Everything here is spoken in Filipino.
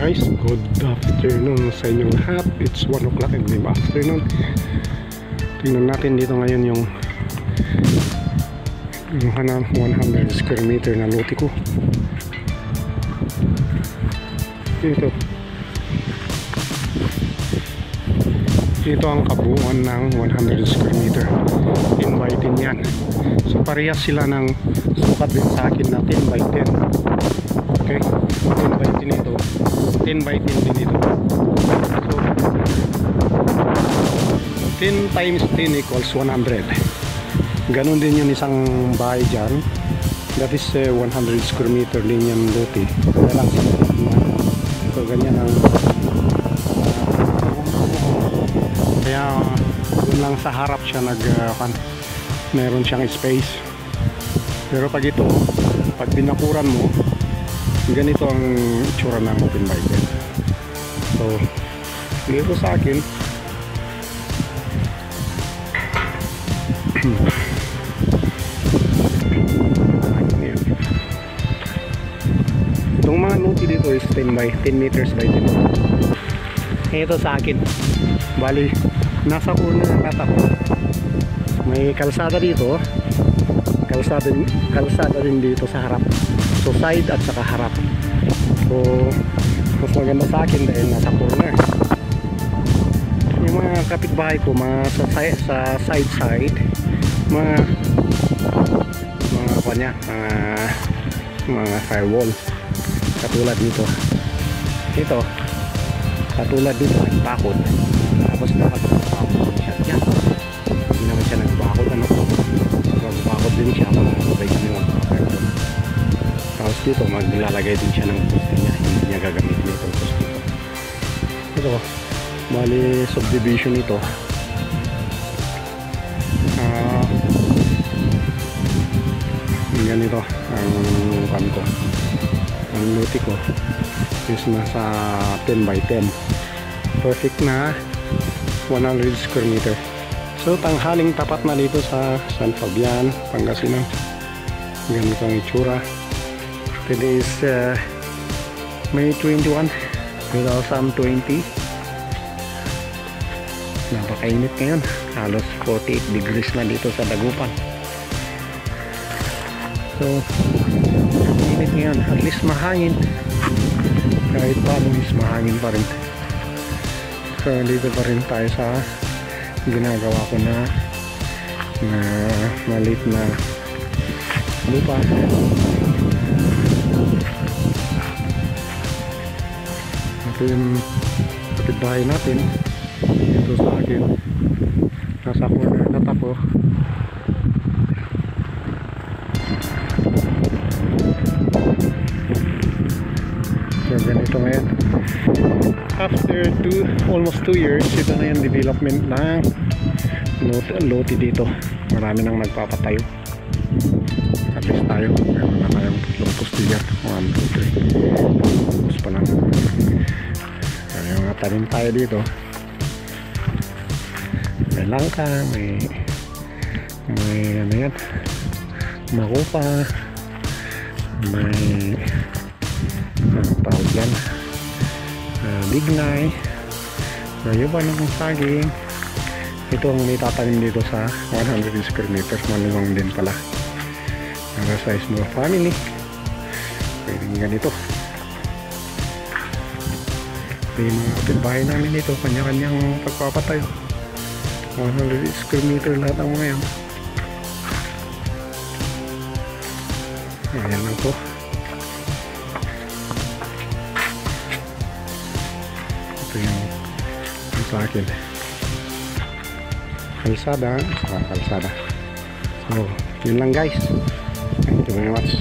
guys, good afternoon sa inyong lahat. It's 1 o'clock in the afternoon. Tingnan natin dito ngayon yung 100 square meter na lote ko. Ito ang kabuuan ng 100 square meter. 10 by 10 yan. So parehas sila ng sukat din sa akin na 10 by 10. Okay, 10 by 10 ito, 10 by 10 din ito. So 10 times 10 equals 100. Ganon din yung isang bahay dyan. That is 100 square meter din yung lote. So ganyan ang kaya dun lang sa harap siya meron siyang space. Pero pag ito, pag binakuran mo, ganito ang itsura ng open by 10. So dito sa akin itong mga lote dito is 10 meters by 10. Ito sa akin, bali nasa corner ng kata ko. May kalsada dito, kalsada din dito sa harap. So side at saka harap. So mas maganda sa akin dahil nasa corner. Yung mga kapitbahay ko, mga sa side mga firewall katulad dito. Katulad dito nagpakot. Tapos nakapagpakot siya dyan. Hindi naman siya nagpakot, nagpakot din siya para sabay kami magpakot. Tapos dito maglalagay din siya ng poste niya. Hindi niya gagamitin itong poste dito. Ito, bali subdivision ito. Ganito ang kanto. Ang lote ko is nasa 10 by 10. Perfect na 100 square meter. So tanghaling tapat na dito sa San Fabian, Pangasinan. Ganito ang itsura. Today is May 21, 2020. Napakainit ngayon. Halos 48 degrees na dito sa Dagupan. So init ngayon. At least mahangin. Kahit paano is mahangin pa rin. So dito pa rin tayo sa ginagawa ko na maliit na lupa. Ito yung kapitbahay natin. Ito sa akin, nasa corner na tako. So ganito ngayon. After almost 2 years, ito na yung development ng lote dito. Marami nang nagpapatayo. At least tayo, meron na tayong tatlong poste dyan. 1, 2, 3. Tapos pa lang. May mga tanim tayo dito. May langka, may ano yan, makupa, may tawag yan, bignay, may iba ng saging. Ito ang may tatanim dito sa 100 square meters. Maluwang din pala para sa small family. Pwedeng ganito. May mga kapitbahay namin dito, kanya-kanyang pagpapatayo. 100 square meter lahat ang mga yan. Ayan lang po. Ito yung sa akin. Kalsada. So yun lang guys. Thank you very much.